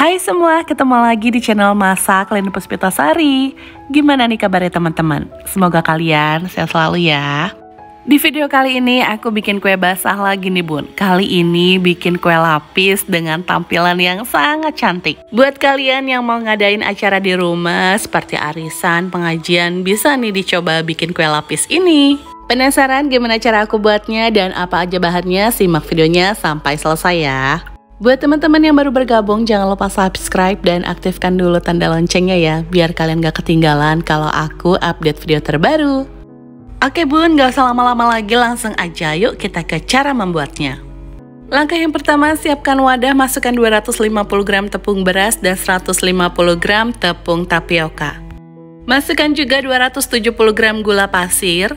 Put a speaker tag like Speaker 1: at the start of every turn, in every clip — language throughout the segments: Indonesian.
Speaker 1: Hai semua, ketemu lagi di channel Masak Leni Puspitasari. Gimana nih kabarnya teman-teman? Semoga kalian sehat selalu ya. Di video kali ini aku bikin kue basah lagi nih bun. Kali ini bikin kue lapis dengan tampilan yang sangat cantik. Buat kalian yang mau ngadain acara di rumah seperti arisan, pengajian, bisa nih dicoba bikin kue lapis ini. Penasaran gimana cara aku buatnya dan apa aja bahannya? Simak videonya sampai selesai ya. Buat teman-teman yang baru bergabung, jangan lupa subscribe dan aktifkan dulu tanda loncengnya ya, biar kalian gak ketinggalan kalau aku update video terbaru. Oke bun, gak usah lama-lama lagi, langsung aja yuk kita ke cara membuatnya. Langkah yang pertama, siapkan wadah, masukkan 250 gram tepung beras dan 150 gram tepung tapioka. Masukkan juga 270 gram gula pasir,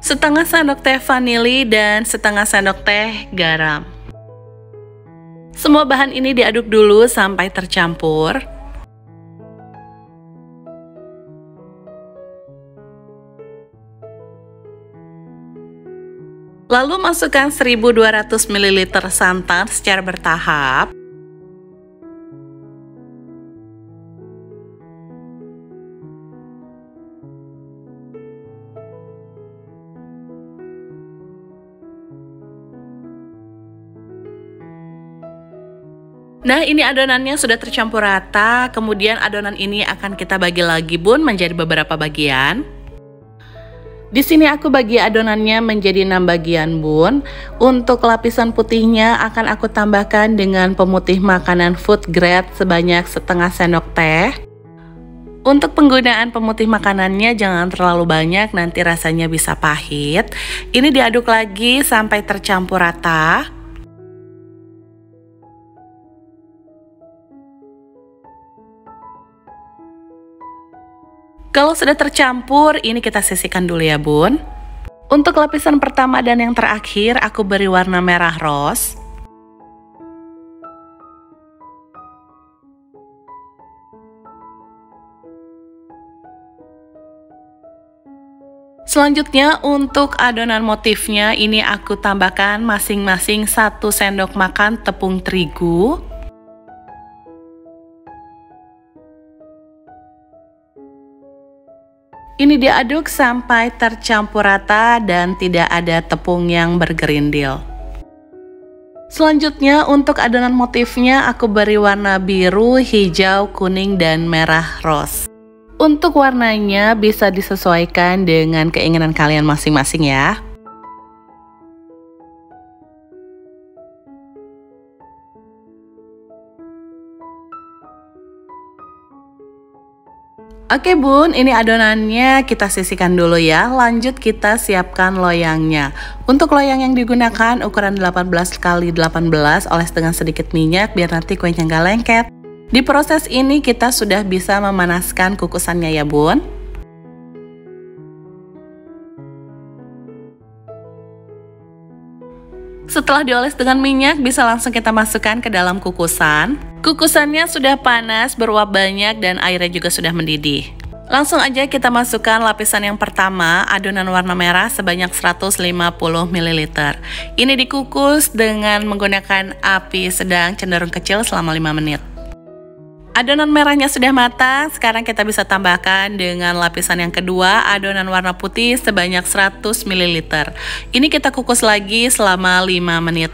Speaker 1: setengah sendok teh vanili dan setengah sendok teh garam. Semua bahan ini diaduk dulu sampai tercampur. Lalu masukkan 1200 ml santan secara bertahap. Nah, ini adonannya sudah tercampur rata, kemudian adonan ini akan kita bagi lagi bun menjadi beberapa bagian. Di sini aku bagi adonannya menjadi 6 bagian bun. Untuk lapisan putihnya akan aku tambahkan dengan pemutih makanan food grade sebanyak setengah sendok teh. Untuk penggunaan pemutih makanannya jangan terlalu banyak, nanti rasanya bisa pahit. Ini diaduk lagi sampai tercampur rata. Kalau sudah tercampur, ini kita sisihkan dulu ya bun. Untuk lapisan pertama dan yang terakhir, aku beri warna merah rose. Selanjutnya untuk adonan motifnya, ini aku tambahkan masing-masing 1 sendok makan tepung terigu. Ini diaduk sampai tercampur rata dan tidak ada tepung yang bergerindil. Selanjutnya untuk adonan motifnya aku beri warna biru, hijau, kuning, dan merah rose. Untuk warnanya bisa disesuaikan dengan keinginan kalian masing-masing ya. Oke bun, ini adonannya kita sisihkan dulu ya. Lanjut kita siapkan loyangnya. Untuk loyang yang digunakan ukuran 18 x 18, oles dengan sedikit minyak biar nanti kuenya nggak lengket. Di proses ini kita sudah bisa memanaskan kukusannya ya bun. Setelah dioles dengan minyak, bisa langsung kita masukkan ke dalam kukusan. Kukusannya sudah panas, beruap banyak, dan airnya juga sudah mendidih. Langsung aja kita masukkan lapisan yang pertama, adonan warna merah sebanyak 150 ml. Ini dikukus dengan menggunakan api sedang cenderung kecil selama 5 menit. Adonan merahnya sudah matang, sekarang kita bisa tambahkan dengan lapisan yang kedua, adonan warna putih sebanyak 100 ml. Ini kita kukus lagi selama 5 menit.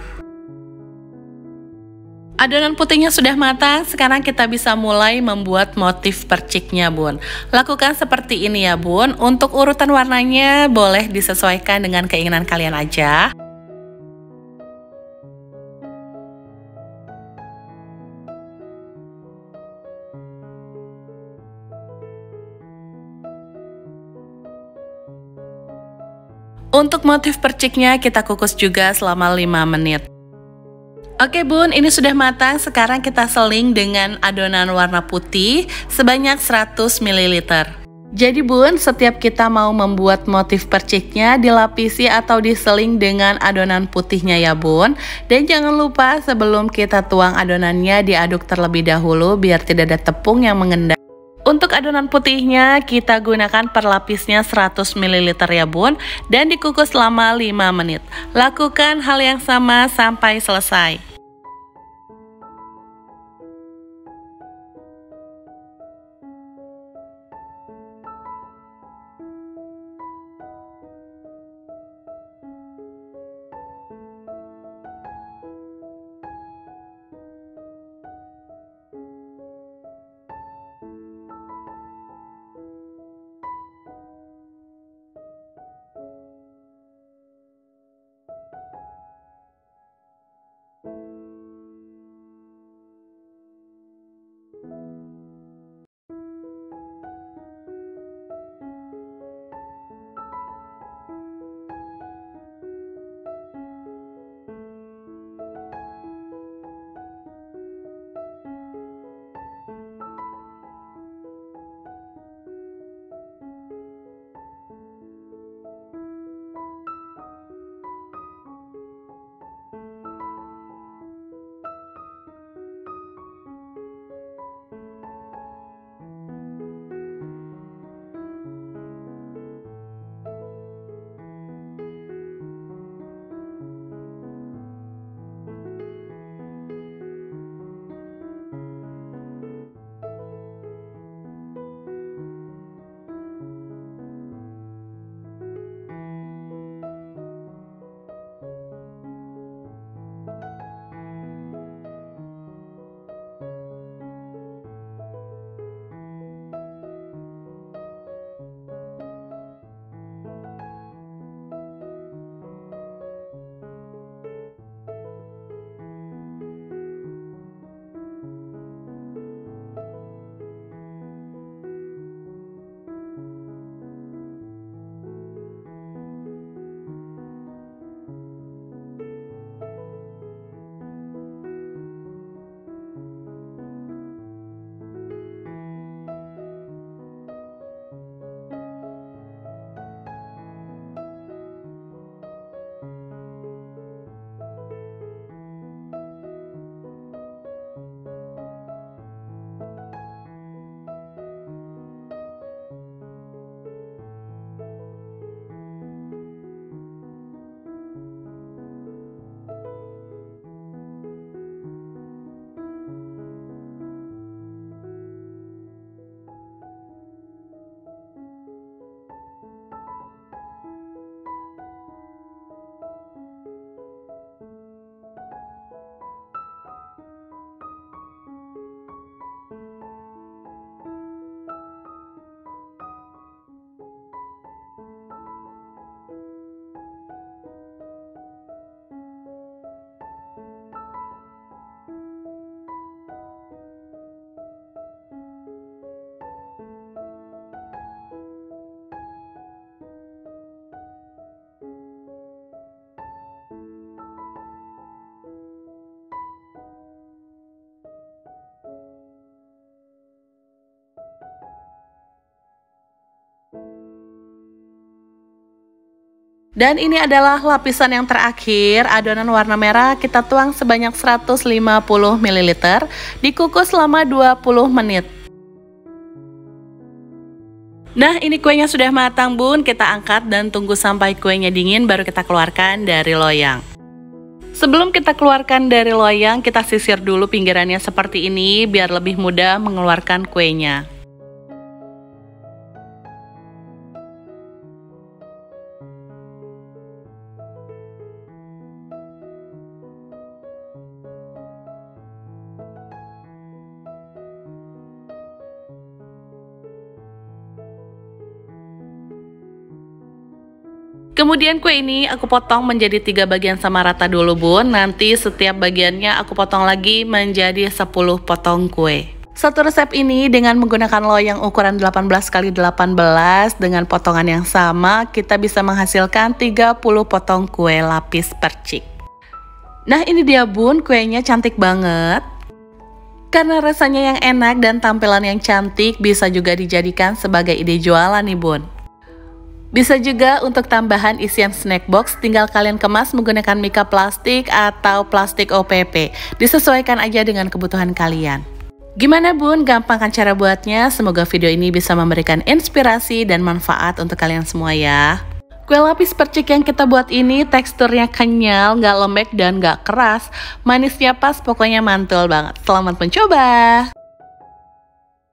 Speaker 1: Adonan putihnya sudah matang, sekarang kita bisa mulai membuat motif perciknya bun. Lakukan seperti ini ya bun, untuk urutan warnanya boleh disesuaikan dengan keinginan kalian aja. Untuk motif perciknya kita kukus juga selama 5 menit. Oke bun, ini sudah matang, sekarang kita seling dengan adonan warna putih sebanyak 100 ml. Jadi bun, setiap kita mau membuat motif perciknya dilapisi atau diseling dengan adonan putihnya ya bun. Dan jangan lupa sebelum kita tuang adonannya diaduk terlebih dahulu biar tidak ada tepung yang mengendap. Untuk adonan putihnya kita gunakan per lapisnya 100 ml ya bun, dan dikukus selama 5 menit. Lakukan hal yang sama sampai selesai. Dan ini adalah lapisan yang terakhir. Adonan warna merah kita tuang sebanyak 150 ml, dikukus selama 20 menit. Nah, ini kuenya sudah matang bun, kita angkat dan tunggu sampai kuenya dingin baru kita keluarkan dari loyang. Sebelum kita keluarkan dari loyang, kita sisir dulu pinggirannya seperti ini biar lebih mudah mengeluarkan kuenya. Kemudian kue ini aku potong menjadi 3 bagian sama rata dulu bun. Nanti setiap bagiannya aku potong lagi menjadi 10 potong kue. Satu resep ini dengan menggunakan loyang ukuran 18x18 dengan potongan yang sama, kita bisa menghasilkan 30 potong kue lapis percik. Nah ini dia bun, kuenya cantik banget. Karena rasanya yang enak dan tampilan yang cantik, bisa juga dijadikan sebagai ide jualan nih bun. Bisa juga untuk tambahan isian snack box, tinggal kalian kemas menggunakan mika plastik atau plastik OPP. Disesuaikan aja dengan kebutuhan kalian. Gimana bun, gampang kan cara buatnya? Semoga video ini bisa memberikan inspirasi dan manfaat untuk kalian semua ya. Kue lapis percik yang kita buat ini teksturnya kenyal, nggak lembek dan nggak keras. Manisnya pas, pokoknya mantul banget. Selamat mencoba!